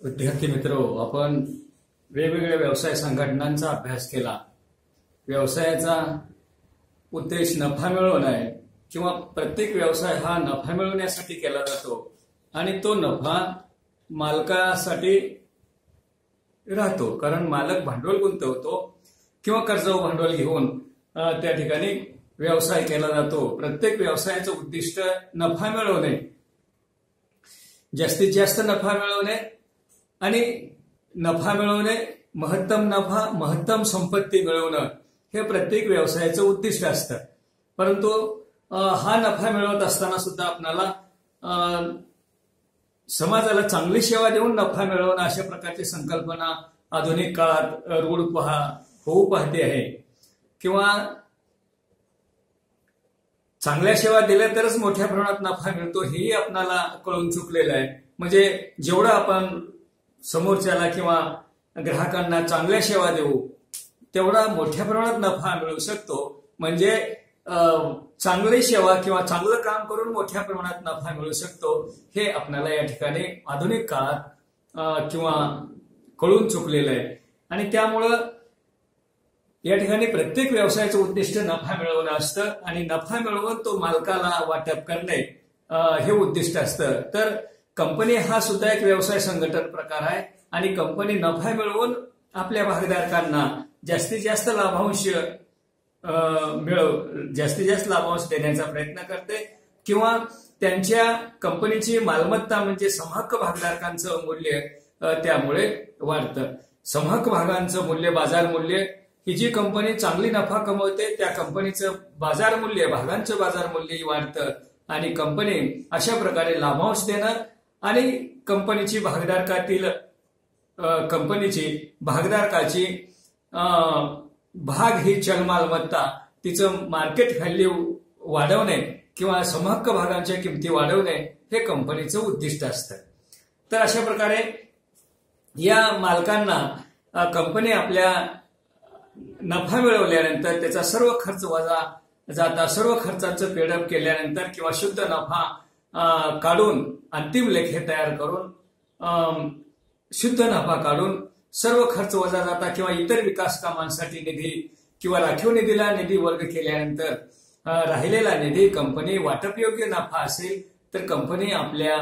विद्यार्थी मित्र, आपण वेगवेगळ्या व्यवसाय संघटनांचा अभ्यास केला. व्यवसायाचा उद्देश नफा मिळवणे आहे किंवा प्रत्येक व्यवसाय हा नफा मिळवण्यासाठी केला जातो आणि तो नफा मालकासाठी राहतो, कारण मालक भांडवल गुंतवतो किंवा कर्जाऊ भांडवल घेऊन त्या ठिकाणी व्यवसाय केला जातो. प्रत्येक व्यवसायाचं उद्दिष्ट नफा मिळवणे, जास्तीत जास्त नफा मिळवणे आणि नफा मिळवणे, महत्तम नफा, महत्तम संपत्ती मिळवणं हे प्रत्येक व्यवसायाचं उद्दिष्ट असतं. परंतु हा नफा मिळवत असताना सुद्धा आपल्याला समाजाला चांगली सेवा देऊन नफा मिळवणं अशा प्रकारची संकल्पना आधुनिक काळात रूढ होऊ पाहते आहे. किंवा चांगल्या सेवा दिल्या तरच मोठ्या प्रमाणात नफा मिळतो हेही आपल्याला कळून चुकलेलं आहे. म्हणजे जेवढं आपण समोरच्याला किंवा ग्राहकांना चांगल्या सेवा देऊ तेवढा मोठ्या प्रमाणात नफा मिळू शकतो. म्हणजे चांगली सेवा किंवा चांगलं काम करून मोठ्या प्रमाणात नफा मिळू शकतो हे आपल्याला या ठिकाणी आधुनिक काळात किंवा कळून चुकलेलं आहे. आणि त्यामुळं या ठिकाणी प्रत्येक व्यवसायाचं उद्दिष्ट नफा मिळवणं असतं आणि नफा मिळवून तो मालकाला वाटप करणे हे उद्दिष्ट असतं. तर कंपनी हा सुद्धा एक व्यवसाय संघटन प्रकार आहे आणि कंपनी नफा मिळवून आपल्या भागधारकांना जास्तीत जास्त लाभांश जास्तीत जास्त लाभांश देण्याचा प्रयत्न करते किंवा त्यांच्या कंपनीची मालमत्ता म्हणजे समहक्क भागधारकांचं मूल्य त्यामुळे वाढतं. समहक्क भागांचं मूल्य, बाजार मूल्य, ही जी कंपनी चांगली नफा कमवते त्या कंपनीचं बाजार मूल्य, भागांचं बाजार मूल्यही वाढतं आणि कंपनी अशा प्रकारे लाभांश देणं आणि कंपनीची भागधारकाची भाग ही चल मालमत्ता, तिचं मार्केट व्हॅल्यू वाढवणे किंवा समहक्क भागांच्या किमती वाढवणे हे कंपनीचं उद्दिष्ट असतं. तर अशा प्रकारे या मालकांना कंपनी आपल्या नफा मिळवल्यानंतर त्याचा सर्व खर्च वजा जाता सर्व खर्चांचं पेडअप केल्यानंतर किंवा शुद्ध नफा काढून अंतिम लेखे तयार करून शुद्ध नफा काढून सर्व खर्च वजा जाता किंवा इतर विकास कामांसाठी निधी किंवा राखीव निधीला निधी वर्ग केल्यानंतर राहिलेला निधी कंपनी वाटपयोग्य नफा असेल तर कंपनी आपल्या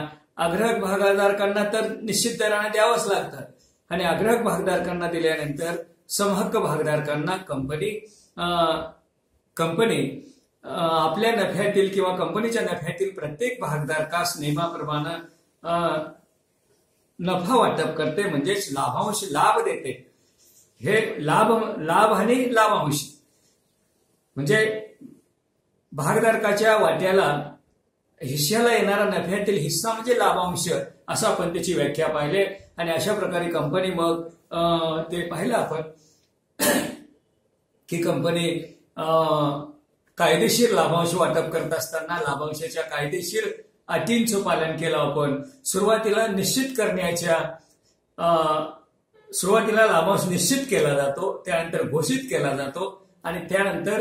अग्राहक भागधारकांना तर निश्चित दराने द्यावंच लागतं आणि अग्राहक भागधारकांना दिल्यानंतर समहक्क भागधारकांना कंपनी आपल्या नफ्यातील किंवा कंपनीच्या नफ्यातील प्रत्येक भागधारकास नियमाप्रमाणे नफा वाटप करते, म्हणजेच लाभांश लाभ देते. हे लाभ आणि लाभांश म्हणजे भागधारकाच्या वाट्याला हिश्श्याला येणारा नफ्यातील हिस्सा म्हणजे लाभांश असं आपण त्याची व्याख्या पाहिले. आणि अशा प्रकारे कंपनी मग ते पाहिलं आपण की कंपनी कायदेशीर लाभांश वाटप करत असताना लाभांशाच्या कायदेशीर अटींचं पालन केलं. आपण सुरुवातीला लाभांश निश्चित केला जातो, त्यानंतर घोषित केला जातो आणि त्यानंतर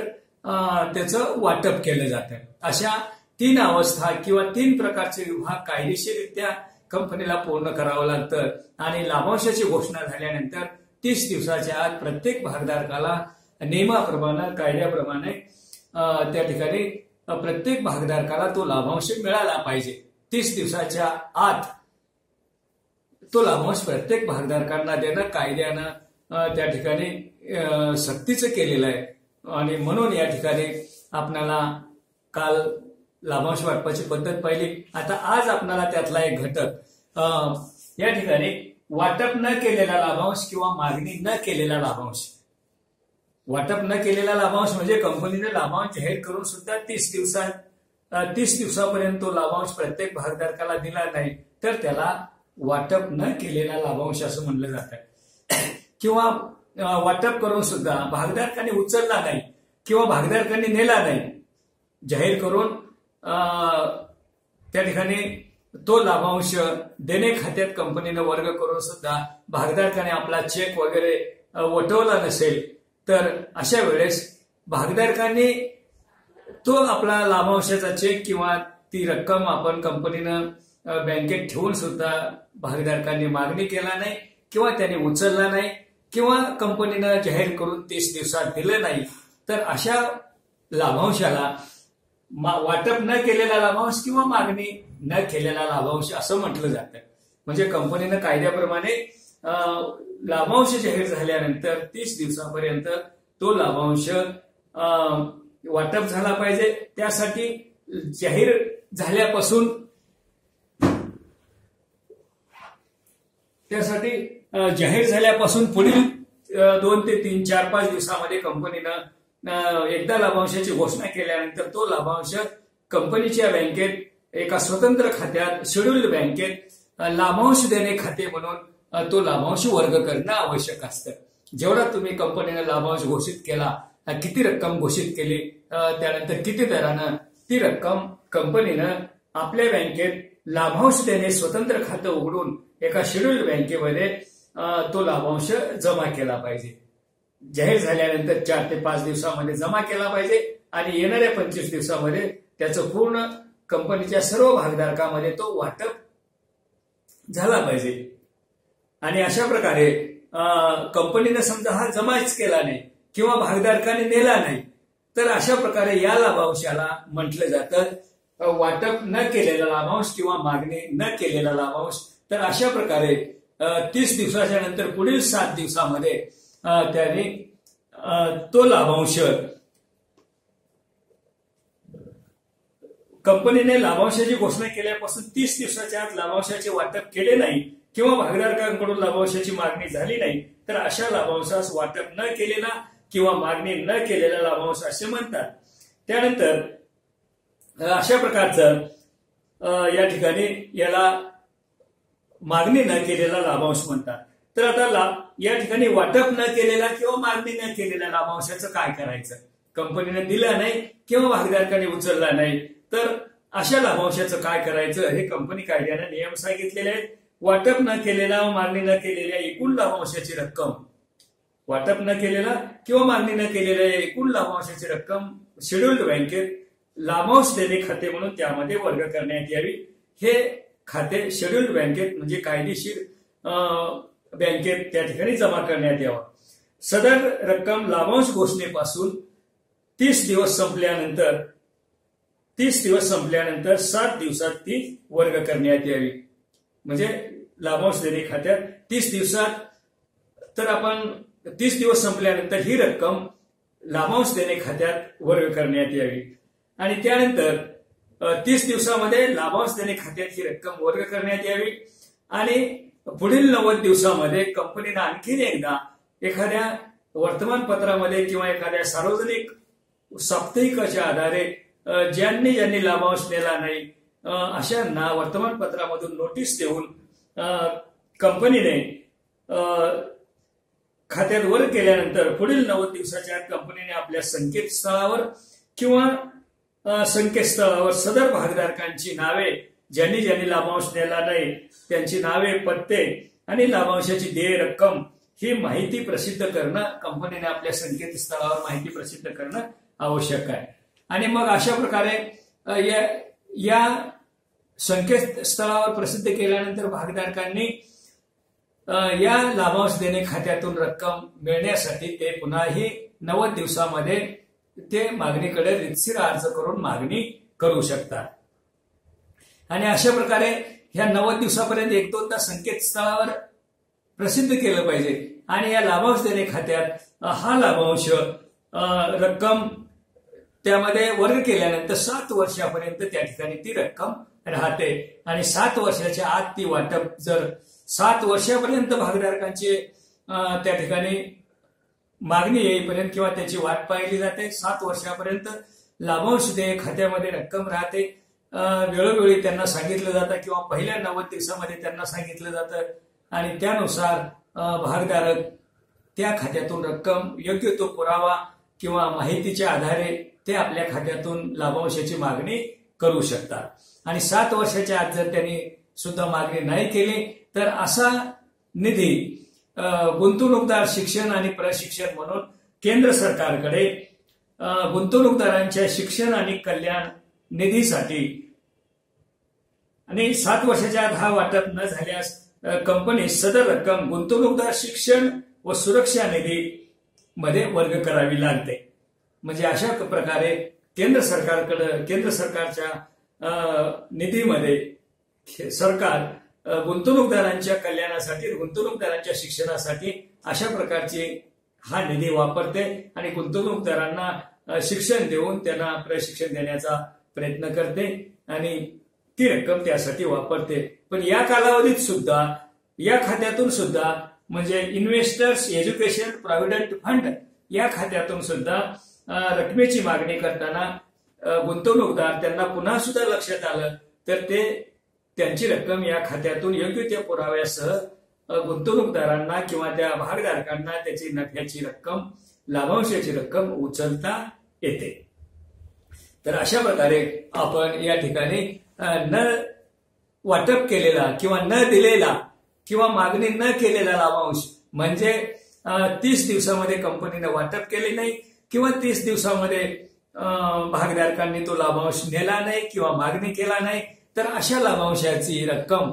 त्याचं वाटप केलं जातं. अशा 3 अवस्था किंवा 3 प्रकारचे विभाग कायदेशीररित्या कंपनीला पूर्ण करावं लागतं आणि लाभांशाची घोषणा झाल्यानंतर 30 दिवसाच्या आत प्रत्येक भागधारकाला नियमाप्रमाणे, कायद्याप्रमाणे त्या ठिकाणी प्रत्येक भागधारकाला तो लाभांश मिळाला पाहिजे. 30 दिवसाच्या आत तो लाभांश प्रत्येक भागधारकांना देणं कायद्यानं त्या ठिकाणी सक्तीचं केलेलं आहे आणि म्हणून या ठिकाणी आपल्याला काल लाभांश वाटपाची पद्धत पाहिली. आता आज आपल्याला त्यातला एक घटक या ठिकाणी वाटप न केलेला लाभांश किंवा मागणी न केलेला लाभांश. वाटप न केलेला लाभांश म्हणजे कंपनीने लाभांश जाहीर करून सुद्धा 30 दिवसापर्यंत तो लाभांश प्रत्येक भागधारकाला दिला नाही तर त्याला वाटप न केलेला लाभांश असं म्हणलं जातं. किंवा वाटप करून सुद्धा भागधारकांनी उचलला नाही किंवा भागधारकांनी नेला नाही, जाहीर करून त्या ठिकाणी तो लाभांश देणे खात्यात कंपनीनं वर्ग करून सुद्धा भागधारकाने आपला चेक वगैरे वटवला नसेल तर अशा वेळेस भागधारकांनी तो आपला लाभांशाचा चेक किंवा ती रक्कम आपण कंपनीनं बँकेत ठेवून सुद्धा भागधारकांनी मागणी केला नाही किंवा त्यांनी उचलला नाही किंवा कंपनीनं जाहीर करून 30 दिवसात दिलं नाही, तर अशा लाभांशाला वाटप न केलेला लाभांश किंवा मागणी न केलेला लाभांश असं म्हटलं जातं. म्हणजे कंपनीनं कायद्याप्रमाणे लाभांश जाहीर झाल्यानंतर 30 दिवसापर्यंत तो लाभांश वाटप झाला पाहिजे. त्यासाठी जाहीर झाल्यापासून पुढील 2 ते 3, 4, 5 दिवसामध्ये कंपनीनं एकदा लाभांशाची घोषणा केल्यानंतर तो लाभांश कंपनीच्या बँकेत एका स्वतंत्र खात्यात शेड्यूल्ड बँकेत लाभांश देणे खाते म्हणून तो लाभांश वर्ग करणं आवश्यक असतं. जेवढा तुम्ही कंपनीनं लाभांश घोषित केला, किती रक्कम घोषित केली, त्यानंतर किती दरानं ती रक्कम कंपनीनं आपल्या बँकेत लाभांश देणे स्वतंत्र खातं उघडून एका शेड्यूल्ड बँकेमध्ये तो लाभांश जमा केला पाहिजे. जाहीर झाल्यानंतर 4 ते 5 दिवसामध्ये जमा केला पाहिजे आणि येणाऱ्या 25 दिवसामध्ये त्याचं पूर्ण कंपनीच्या सर्व भागधारकांमध्ये तो वाटप झाला पाहिजे. आणि अशा प्रकारे कंपनीनं समजा हा जमाच केला नाही किंवा भागधारकाने नेला नाही, तर अशा प्रकारे या लाभांशाला म्हटलं जातं वाटप न केलेला लाभांश किंवा मागणी न केलेला लाभांश. तर अशा प्रकारे 30 दिवसाच्या नंतर पुढील 7 दिवसामध्ये त्याने तो लाभांश कंपनीने लाभांशाची घोषणा केल्यापासून 30 दिवसाच्या आत लाभांशाचे वाटप केले नाही किंवा भागधारकांकडून लाभांशाची मागणी झाली नाही, तर अशा लाभांशास वाटप न केलेला किंवा मागणी न केलेला लाभांश असे म्हणतात. त्यानंतर अशा प्रकारचं या ठिकाणी याला मागणी न केलेला लाभांश म्हणतात. तर आता या ठिकाणी वाटप न केलेला किंवा मागणी न केलेल्या लाभांशाचं काय करायचं? कंपनीने दिला नाही किंवा भागधारकांनी उचलला नाही, तर अशा लाभांशाचं काय करायचं हे कंपनी कायद्याने नियम सांगितलेले आहेत. वाटप न केलेला व मागणी न केलेल्या एकूण लाभांशाची रक्कम, वाटप न केलेला किंवा मागणी न केलेल्या एकूण लाभांशाची रक्कम शेड्यूल्ड बँकेत लाभांश देणे खाते म्हणून त्यामध्ये वर्ग करण्यात यावी. हे खाते शेड्यूल्ड बँकेत म्हणजे कायदेशीर बँकेत त्या ठिकाणी जमा करण्यात यावं. सदर रक्कम लाभांश घोषणेपासून 30 दिवस संपल्यानंतर 7 दिवसात ती वर्ग करण्यात यावी. म्हणजे लाभांश देणे खात्यात 30 दिवसात, तर आपण 30 दिवस संपल्यानंतर ही रक्कम लाभांश देणे खात्यात वर्ग करण्यात यावी. आणि त्यानंतर 30 दिवसामध्ये लाभांश देणे खात्यात ही रक्कम वर्ग करण्यात यावी. आणि पुढील 90 दिवसामध्ये कंपनीनं आणखीन एकदा एखाद्या वर्तमानपत्रामध्ये किंवा एखाद्या सार्वजनिक साप्ताहिकाच्या आधारे ज्यांनी लाभांश नेला नाही अशांना वर्तमानपत्रामधून नोटीस देऊन कंपनीने खात्यात वर्ग केल्यानंतर पुढील 90 दिवसाच्या आत कंपनीने आपल्या संकेतस्थळावर किंवा संकेतस्थळावर सदर भागधारकांची नावे, ज्यांनी लाभांश नेला नाही त्यांची नावे, पत्ते आणि लाभांशाची देय रक्कम ही माहिती प्रसिद्ध करणं, कंपनीने आपल्या संकेतस्थळावर माहिती प्रसिद्ध करणं आवश्यक आहे. आणि मग अशा प्रकारे या संकेतस्थळावर प्रसिद्ध केल्यानंतर भागधारकांनी या लाभांश देणे खात्यातून रक्कम मिळण्यासाठी ते पुन्हाही 90 दिवसामध्ये ते मागणीकडे रितसर अर्ज करून मागणी करू शकतात. आणि अशा प्रकारे ह्या 90 दिवसापर्यंत 1-2दा संकेतस्थळावर प्रसिद्ध केलं पाहिजे. आणि या लाभांश देणे खात्यात हा लाभांश रक्कम त्यामध्ये वर्ग केल्यानंतर 7 वर्षापर्यंत त्या ठिकाणी ती रक्कम राहते. आणि 7 वर्षाच्या आत ती वाटप, जर 7 वर्षापर्यंत भागधारकांची त्या ठिकाणी मागणी येईपर्यंत किंवा त्याची वाट पाहिली जाते, 7 वर्षापर्यंत लाभांश देय खात्यामध्ये रक्कम राहते. वेळोवेळी त्यांना सांगितलं जातं किंवा पहिल्या 90 दिवसामध्ये त्यांना सांगितलं जातं आणि त्यानुसार भागधारक त्या खात्यातून रक्कम योग्य तो पुरावा किंवा माहितीच्या आधारे ते आपल्या खात्यातून लाभांशाची मागणी करू शकतात. आणि 7 वर्षाच्या आत जर त्यांनी सुद्धा मागणी नाही केली तर असा निधी गुंतवणूकदार शिक्षण आणि प्रशिक्षण म्हणून केंद्र सरकारकडे गुंतवणूकदारांच्या शिक्षण आणि कल्याण निधीसाठी आणि 7 वर्षाच्या आत हा वाटप न झाल्यास कंपनी सदर रक्कम गुंतवणूकदार शिक्षण व सुरक्षा निधी मध्ये वर्ग करावी लागते. म्हणजे अशा प्रकारे केंद्र सरकारच्या निधीमध्ये सरकार गुंतवणूकदारांच्या कल्याणासाठी, गुंतवणूकदारांच्या शिक्षणासाठी अशा प्रकारचे हा निधी वापरते आणि गुंतवणूकदारांना शिक्षण देऊन त्यांना प्रशिक्षण देण्याचा प्रयत्न करते आणि ती रक्कम त्यासाठी वापरते. पण या कालावधीत सुद्धा या खात्यातून सुद्धा म्हणजे इन्व्हेस्टर्स एज्युकेशन प्रॉव्हिडंट फंड या खात्यातून सुद्धा रकमेची मागणी करताना गुंतवणूकदार त्यांना पुन्हा सुद्धा लक्षात आलं तर ते त्यांची रक्कम या खात्यातून योग्य त्या पुराव्यासह गुंतवणूकदारांना किंवा त्या भागधारकांना त्याची नफ्याची रक्कम, लाभांशाची रक्कम उचलता येते. तर अशा प्रकारे आपण या ठिकाणी न वाटप केलेला किंवा न दिलेला किंवा मागणी न केलेला लाभांश म्हणजे 30 दिवसामध्ये कंपनीने वाटप केले नाही किंवा 30 दिवसामध्ये भागधारकांनी तो लाभांश नेला नाही किंवा मागणी केला नाही, तर अशा लाभांशाची रक्कम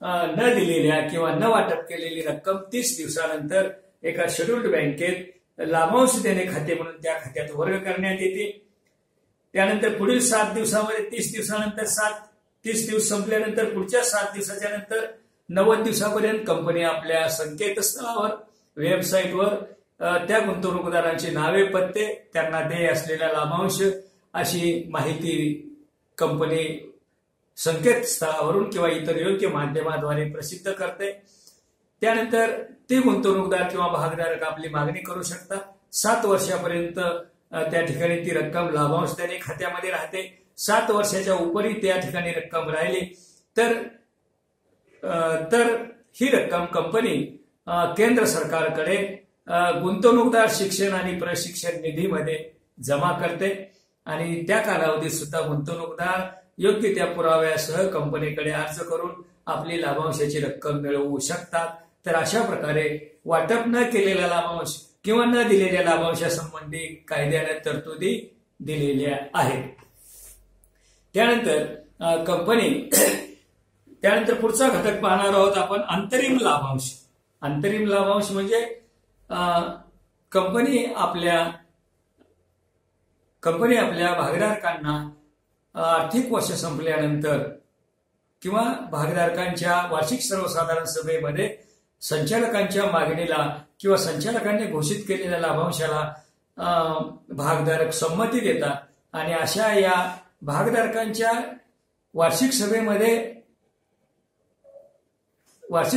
न दिलेल्या किंवा न वाटप केलेली रक्कम 30 दिवसानंतर एका शेड्यूल्ड बँकेत लाभांश देणे खाते म्हणून त्या खात्यात वर्ग करण्यात येते. त्यानंतर पुढील 7 दिवसामध्ये 30 दिवसानंतर 30 दिवस संपल्यानंतर पुढच्या 7 दिवसाच्या नंतर 90 दिवसापर्यंत कंपनी आपल्या संकेतस्थळावर, वेबसाईटवर त्या गुंतवणूकदारांची नावे, पत्ते, त्यांना देय असलेला लाभांश अशी माहिती कंपनी संकेतस्थळावरून किंवा इतर योग्य माध्यमाद्वारे प्रसिद्ध करते. त्यानंतर ते गुंतवणूकदार किंवा भागधारक आपली मागणी करू शकतात. 7 वर्षापर्यंत त्या ठिकाणी ती रक्कम लाभांश देणे खात्यामध्ये राहते. 7 वर्षाच्या उपरी त्या ठिकाणी रक्कम राहिली तर ही रक्कम कंपनी केंद्र सरकारकडे गुंतवणूकदार शिक्षण आणि प्रशिक्षण निधीमध्ये जमा करते आणि त्या कालावधीत सुद्धा गुंतवणूकदार योग्य त्या पुराव्यासह कंपनीकडे अर्ज करून आपली लाभांशाची रक्कम मिळवू शकतात. तर अशा प्रकारे वाटप न केलेला लाभांश किंवा न दिलेल्या लाभांशासंबंधी कायद्याने तरतुदी दिलेल्या आहेत. त्यानंतर पुढचा घटक पाहणार आहोत आपण अंतरिम लाभांश. अंतरिम लाभांश म्हणजे कंपनी आपल्या भागधारकांना आर्थिक वर्ष संपल्यानंतर किंवा भागधारकांच्या वार्षिक सर्वसाधारण सभेमध्ये संचालकांच्या मागणीला किंवा संचालकांनी घोषित केलेल्या लाभांशाला भागधारक संमती देतात आणि अशा या भागधारकांच्या वार्षिक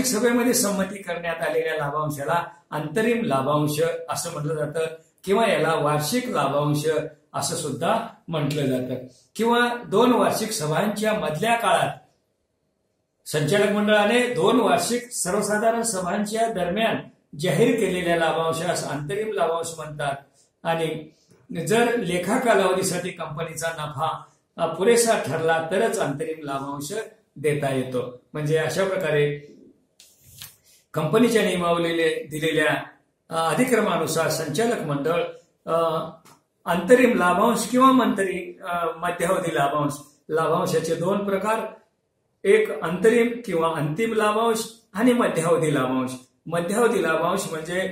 सभेमध्ये संमती करण्यात आलेल्या लाभांशाला अंतरिम लाभांश असं म्हटलं जातं किंवा याला वार्षिक लाभांश असं सुद्धा म्हटलं जातं. किंवा 2 वार्षिक सभांच्या मधल्या काळात संचालक मंडळाने 2 वार्षिक सर्वसाधारण सभांच्या दरम्यान जाहीर केलेल्या लाभांशास अंतरिम लाभांश म्हणतात. आणि जर लेखा कालावधीसाठी कंपनीचा नफा पुरेसा ठरला तरच अंतरिम लाभांश देता येतो. म्हणजे अशा प्रकारे कंपनीच्या नियमावलीने दिलेल्या अधिक्रमानुसार संचालक मंडळ अंतरिम लाभांश किंवा मध्यावधी लाभांशाचे 2 प्रकार, एक अंतरिम किंवा अंतिम लाभांश आणि मध्यावधी लाभांश. मध्यावधी लाभांश म्हणजे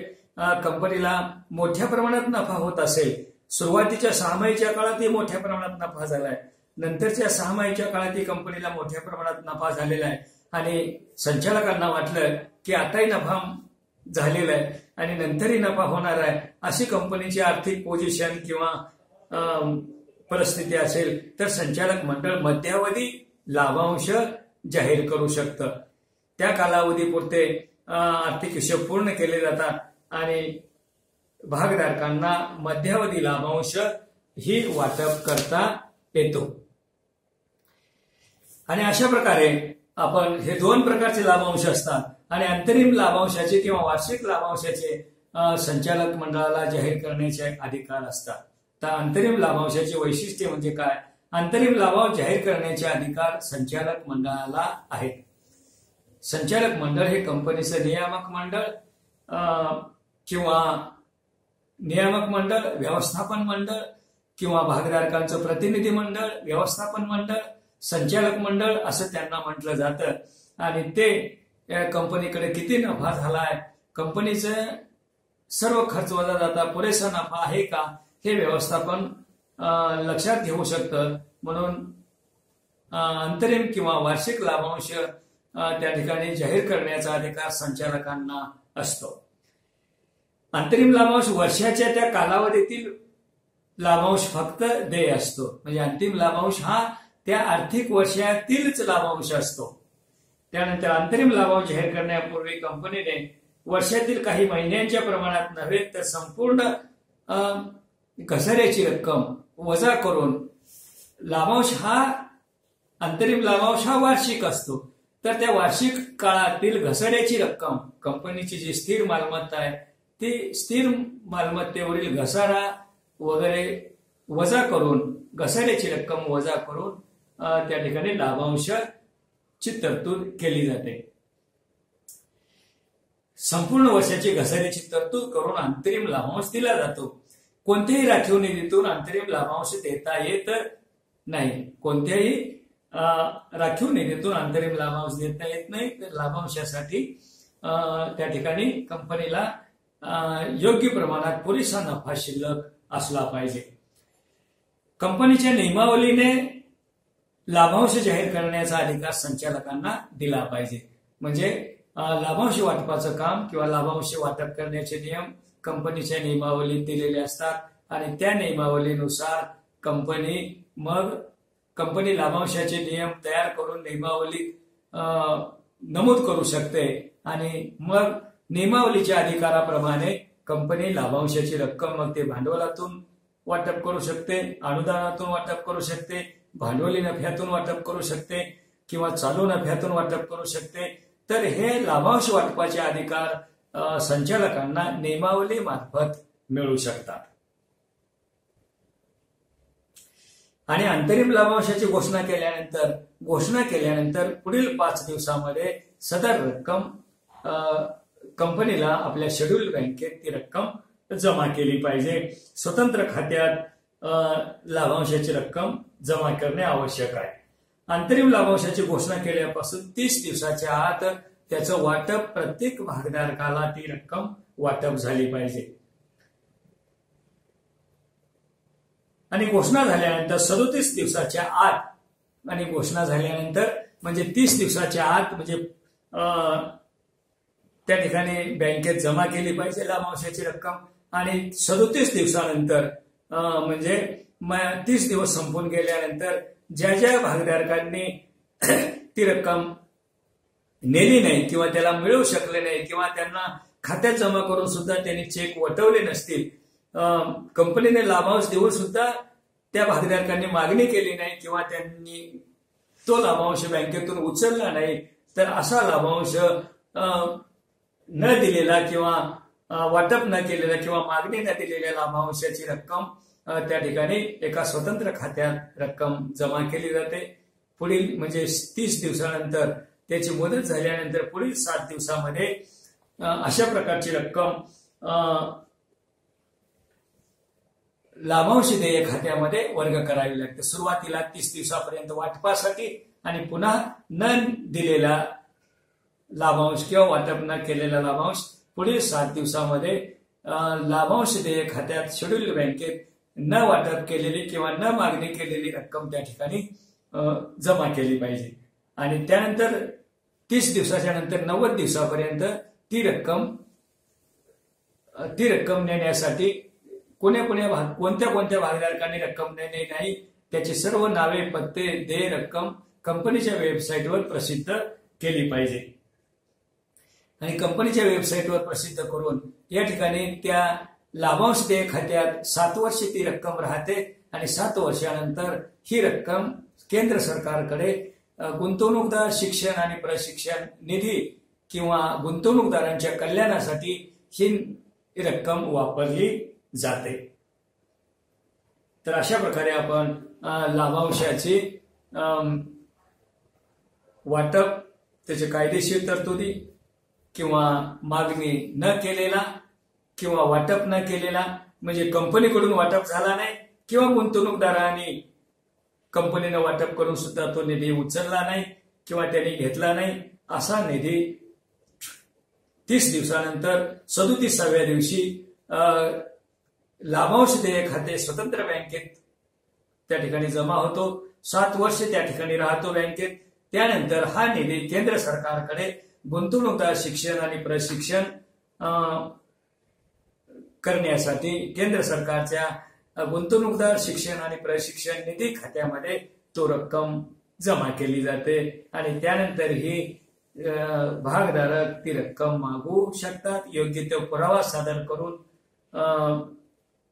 कंपनीला मोठ्या प्रमाणात नफा होत असेल, सुरुवातीच्या 6 महिन्याच्या काळातही मोठ्या प्रमाणात नफा झालाय, नंतरच्या 6 महिन्याच्या काळातही कंपनीला मोठ्या प्रमाणात नफा झालेला आहे आणि संचालकांना वाटलं की आताही नफा झालेला आहे आणि नंतरही नफा होणार आहे, अशी कंपनीची आर्थिक पोझिशन किंवा परिस्थिती असेल तर संचालक मंडळ मध्यावधी लाभांश जाहीर करू शकतं. त्या कालावधीपुरते आर्थिक हिशोब पूर्ण केले जातात आणि भागधारकांना मध्यावधी लाभांश ही वाटप करता येतो. आणि अशा प्रकारे आपण हे 2 प्रकारचे लाभांश असतात आणि अंतरिम लाभांशाचे किंवा वार्षिक लाभांशाचे संचालक मंडळाला जाहीर करण्याचे अधिकार असतात. तर अंतरिम लाभांशाचे वैशिष्ट्य म्हणजे काय? अंतरिम लाभांश जाहीर करण्याचे अधिकार संचालक मंडळाला आहेत. संचालक मंडळ हे कंपनीचं नियामक मंडळ किंवा नियामक मंडळ, व्यवस्थापन मंडळ किंवा भागधारकांचं प्रतिनिधी मंडळ, व्यवस्थापन मंडळ, संचालक मंडळ असं त्यांना म्हटलं जातं. आणि ते कंपनीकडे किती नफा झालाय, कंपनीचं सर्व खर्च वजा जाता पुरेसा नफा आहे का, हे व्यवस्थापन लक्षात घेऊ शकतं. म्हणून अंतरिम किंवा वार्षिक लाभांश त्या ठिकाणी जाहीर करण्याचा अधिकार संचालकांना असतो. अंतरिम लाभांश वर्षाच्या त्या कालावधीतील लाभांश फक्त देय असतो. म्हणजे अंतिम लाभांश हा त्या आर्थिक वर्षातीलच लाभांश असतो. त्यानंतर अंतरिम लाभांश जाहीर करण्यापूर्वी कंपनीने वर्षातील काही महिन्यांच्या प्रमाणात नव्हे तर संपूर्ण घसाऱ्याची रक्कम वजा करून, लाभांश हा अंतरिम लाभांश हा वार्षिक असतो, तर त्या वार्षिक काळातील घसाऱ्याची रक्कम, कंपनीची जी स्थिर मालमत्ता आहे ती स्थिर मालमत्तेवरील घसारा वगैरे वजा करून, घसाऱ्याची रक्कम वजा करून त्या ठिकाणी लाभांशाची तरतूद केली जाते. संपूर्ण वर्षाची घसाऱ्याची तरतूद करून अंतरिम लाभांश दिला जातो. कोणत्याही राखीव निधीतून अंतरिम लाभांश देता येत नाही. कोणत्याही राखीव निधीतून अंतरिम लाभांश देता येत नाही. तर लाभांशासाठी त्या ठिकाणी कंपनीला योग्य प्रमाणात पुरेसा नफा शिल्लक असला पाहिजे. कंपनीच्या नियमावलीने लाभांश जाहीर करण्याचा अधिकार संचालकांना दिला पाहिजे. म्हणजे लाभांश वाटपाचं काम किंवा लाभांश वाटप करण्याचे नियम कंपनीच्या नियमावलीत दिलेले असतात आणि त्या नियमावलीनुसार कंपनी लाभांशाचे नियम तयार करून नियमावलीत नमूद करू शकते आणि मग नियमावलीच्या अधिकाराप्रमाणे कंपनी लाभांशाची रक्कम मग ते भांडवलातून वाटप करू शकते, अनुदानातून वाटप करू शकते, भांडवली नफ्यातून वाटप करू शकते किंवा चालू नफ्यातून वाटप करू शकते. तर हे लाभांश वाटपाचे अधिकार संचालकांना नियमावली मार्फत मिळू शकतात. आणि अंतरिम लाभांशाची घोषणा केल्यानंतर पुढील 5 दिवसामध्ये सदर रक्कम कंपनीला आपल्या शेड्यूल बँकेत ती रक्कम जमा केली पाहिजे. स्वतंत्र खात्यात लाभांशाची रक्कम जमा करणे आवश्यक आहे. अंतरिम लाभांशाची घोषणा केल्यापासून 30 दिवसाच्या आत त्याचं वाटप प्रत्येक भागधारकाला ती रक्कम वाटप झाली पाहिजे. आणि घोषणा झाल्यानंतर 37 दिवसाच्या आत, आणि घोषणा झाल्यानंतर म्हणजे 30 दिवसाच्या आत म्हणजे त्या ठिकाणी बँकेत जमा केली पाहिजे लाभांशाची रक्कम. आणि 37 दिवसानंतर म्हणजे 30 दिवस संपून गेल्यानंतर ज्या भागधारकांनी ती रक्कम नेली नाही किंवा त्याला मिळवू शकले नाही किंवा त्यांना खात्यात जमा करून सुद्धा त्यांनी चेक वटवले नसतील, कंपनीने लाभांश देऊन सुद्धा त्या भागधारकांनी मागणी केली नाही किंवा त्यांनी तो लाभांश बँकेतून उचलला नाही, तर असा लाभांश न दिलेला किंवा वाटप न केलेला किंवा मागणी न दिलेल्या लाभांशाची रक्कम त्या ठिकाणी एका स्वतंत्र खात्यात रक्कम जमा केली जाते. पुढील म्हणजे 30 दिवसानंतर त्याची मुदत झाल्यानंतर पुढील 7 दिवसामध्ये अशा प्रकारची रक्कम लाभांश देय खात्यामध्ये वर्ग करावी लागते. सुरुवातीला 30 दिवसापर्यंत वाटपासाठी आणि पुन्हा न दिलेला लाभांश किंवा वाटप न केलेला लाभांश पुढील 7 दिवसामध्ये लाभांश देय खात्यात शेड्यूल बँकेत न वाटप केलेली किंवा न मागणी केलेली रक्कम त्या ठिकाणी जमा केली पाहिजे. आणि त्यानंतर 30 दिवसाच्या नंतर 90 दिवसापर्यंत ती रक्कम नेण्यासाठी कोणत्या भागधारकांनी रक्कम नेणे नाही त्याची सर्व नावे, पत्ते, देय रक्कम कंपनीच्या वेबसाईटवर प्रसिद्ध केली पाहिजे. आणि कंपनीच्या वेबसाईटवर प्रसिद्ध करून या ठिकाणी त्या लाभांश देय खात्यात 7 वर्षे ती रक्कम राहते आणि 7 वर्षानंतर ही रक्कम केंद्र सरकारकडे गुंतवणूकदार शिक्षण आणि प्रशिक्षण निधी किंवा गुंतवणूकदारांच्या कल्याणासाठी ही रक्कम वापरली जाते. तर अशा प्रकारे आपण लाभांशाची वाटप, त्याचे कायदेशीर तरतुदी किंवा मागणी न केलेला किंवा वाटप न केलेला म्हणजे कंपनीकडून वाटप झाला नाही किंवा गुंतवणूकदारांनी कंपनीनं वाटप करून सुद्धा तो निधी उचलला नाही किंवा त्यांनी घेतला नाही, असा निधी 30 दिवसानंतर 37व्या दिवशी लाभांश देय खाते स्वतंत्र बँकेत त्या ठिकाणी जमा होतो. 7 वर्ष त्या ठिकाणी राहतो बँकेत. त्यानंतर हा निधी केंद्र सरकारकडे गुंतवणूकदार शिक्षण आणि प्रशिक्षण करण्यासाठी केंद्र सरकारच्या गुंतवणूकदार शिक्षण आणि प्रशिक्षण निधी खात्यामध्ये तो रक्कम जमा केली जाते आणि त्यानंतर ही भागधारक ती रक्कम मागू शकतात. योग्य तो पुरावा सादर करून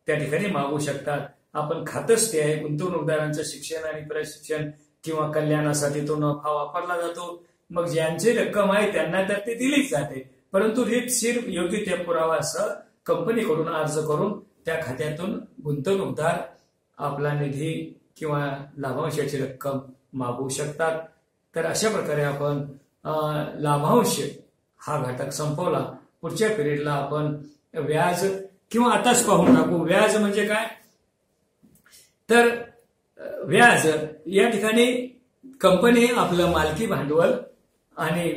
त्या ठिकाणी मागू शकतात. आपण खातच ते आहे. गुंतवणूकदारांचं शिक्षण आणि प्रशिक्षण किंवा कल्याणासाठी तो नफा वापरला जातो. मग ज्यांची रक्कम आहे त्यांना तर ते दिलीच जाते, परंतु रीतशीर योग्य त्या पुरावासह कंपनीकडून अर्ज करून त्या खात्यातून गुंतवणूकदार आपला निधी किंवा लाभांशाची रक्कम मागू शकतात. तर अशा प्रकारे आपण लाभांश हा घटक संपवला. पुढच्या पिरियडला आपण व्याज किंवा आताच पाहून टाकू. व्याज म्हणजे काय? तर व्याज या ठिकाणी कंपनी आपलं मालकी भांडवल आणि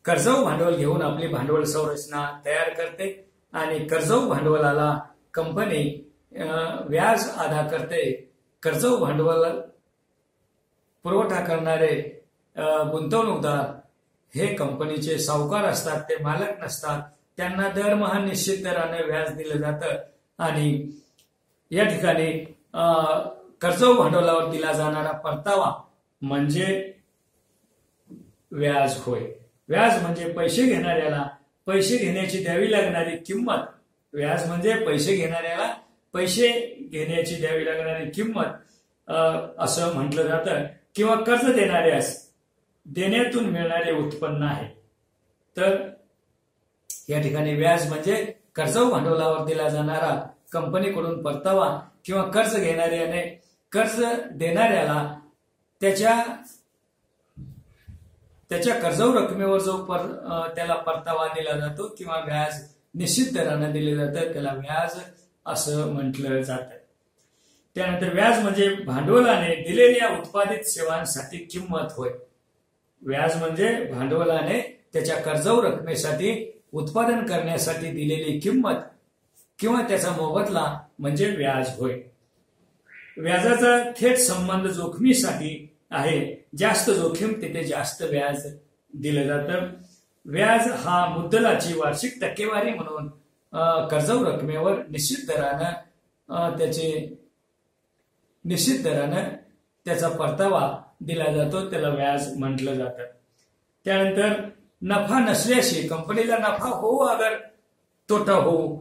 कर्जाऊ भांडवल घेऊन आपली भांडवल संरचना तयार करते आणि कर्जाऊ भांडवलाला कंपनी व्याज अदा करते. कर्जाऊ भांडवल पुरवठा करणारे गुंतवणूकदार हे कंपनीचे सावकार असतात, ते मालक नसतात. त्यांना दरमहा निश्चित दराने व्याज दिलं जातं आणि या ठिकाणी कर्जाऊ भांडवलावर दिला जाणारा परतावा म्हणजे व्याज होय. व्याज म्हणजे पैसे घेणाऱ्याला पैसे घेण्याची द्यावी लागणारी किंमत. व्याज म्हणजे पैसे घेणाऱ्याला पैसे घेण्याची द्यावी लागणारी किंमत असं म्हटलं जातं किंवा कर्ज देणाऱ्यास देण्यातून मिळणारे उत्पन्न आहे. तर या ठिकाणी व्याज म्हणजे कर्जाऊ भांडवलावर दिला जाणारा कंपनीकडून परतावा किंवा कर्ज घेणाऱ्याने कर्ज देणाऱ्याला त्याच्या कर्जाऊ रकमेवर जो त्याला परतावा दिला जातो किंवा व्याज निश्चित दराने दिले जातं त्याला व्याज असं म्हटलं जातं. त्यानंतर व्याज म्हणजे भांडवलाने दिलेल्या उत्पादित सेवांसाठी किंमत होय. व्याज म्हणजे भांडवलाने त्याच्या कर्जाऊ रकमेसाठी उत्पादन करण्यासाठी दिलेली किंमत किंवा त्याचा मोबदला म्हणजे व्याज होय. व्याजाचा थेट संबंध जोखमीसाठी आहे. जास्त जोखीम तिथे जास्त व्याज दिलं जातं. व्याज हा मुद्दलाची वार्षिक टक्केवारी म्हणून कर्जाऊ रकमेवर निश्चित दरानं त्याचा परतावा दिला जातो, त्याला व्याज म्हटलं जातं. त्यानंतर नफा नसल्याशी कंपनीला नफा होऊ अगर तोटा होऊ,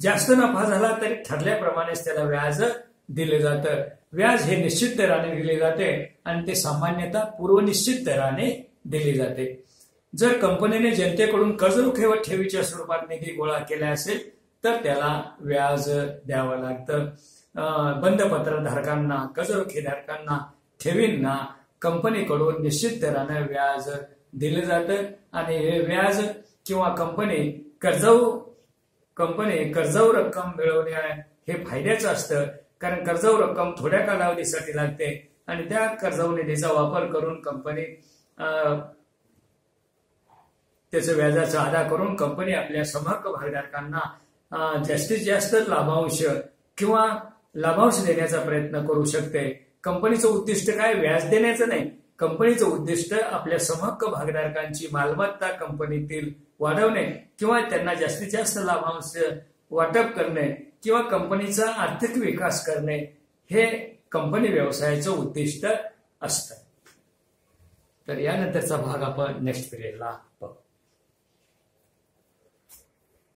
जास्त नफा झाला तरी ठरल्याप्रमाणेच त्याला व्याज दिले जातं. व्याज हे निश्चित दराने दिले जाते आणि ते सामान्यतः पूर्वनिश्चित दराने दिले जाते. जर कंपनीने जनतेकडून कर्जरोखे व ठेवीच्या स्वरूपात निधी गोळा केला असेल तर त्याला व्याज द्यावं लागतं. बंधपत्रधारकांना, कर्जरोखेधारकांना, ठेवींना कंपनीकडून निश्चित दराने व्याज दिलं जातं आणि हे व्याज किंवा कंपनी कर्जाऊ रक्कम मिळवणे हे फायद्याचं असतं, कारण कर्जाऊ रक्कम थोड्या कालावधीसाठी लागते आणि त्या कर्जाऊ निधीचा वापर करून कंपनी त्याचं व्याजाचा अदा करून कंपनी आपल्या समहक्क भागधारकांना जास्तीत जास्त लाभांश किंवा लाभांश देण्याचा प्रयत्न करू शकते. कंपनीचं उद्दिष्ट काय? व्याज देण्याचं नाही. कंपनीचं उद्दिष्ट आपल्या समहक्क भागधारकांची मालमत्ता कंपनीतील वाढवणे किंवा त्यांना जास्तीत जास्त लाभांश वाटप करणे किंवा कंपनीचा आर्थिक विकास करणे हे कंपनी व्यवसायाचं उद्दिष्ट असतं. तर यानंतरचा भाग आपण नेक्स्ट पिरियडला पाहू.